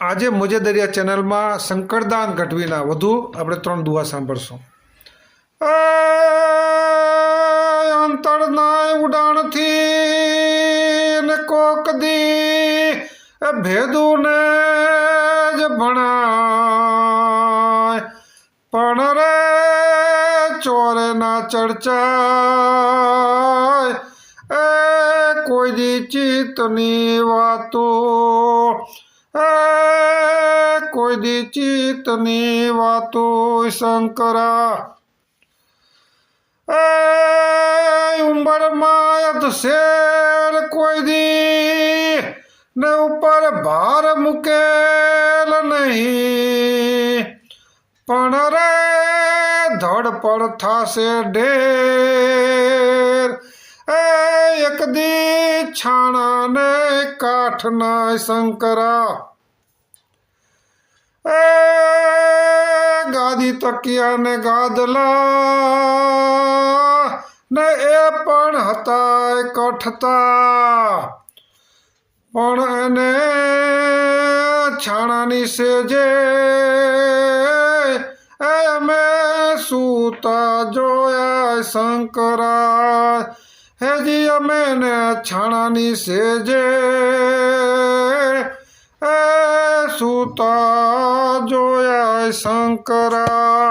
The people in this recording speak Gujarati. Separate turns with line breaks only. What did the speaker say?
આજે મુજે દરિયા ચેનલમાં શંકરદાન ગઢવીના વધુ આપણે 3 દુઆ સાંભળશું. અંતરના ઉડાણથી ને કોક દી ભેદુને જ ભણાય, પણ રે ચોરે ના ચર્ચાય કોઈ દી ચિત્તની વાતો, કોઈ દી ચિત્તની વાતો શંકરા. ઉંબરમાં શેર કોઈ દી ને ઉપર ભાર મૂકેલ નહીં, પણ રે ધડપડ થાશે ઢેર એક દી છાણા ને કાઠના શંકરા. ગાદી તકિયા ને ગાદલા ને એ પણ હતા કઠતા, પણ એને છાણાની સેજે અમે સૂતા જોયા શંકરા. હેજી અમે ને છાણાની સેજે સૂતા જોયા શંકરા.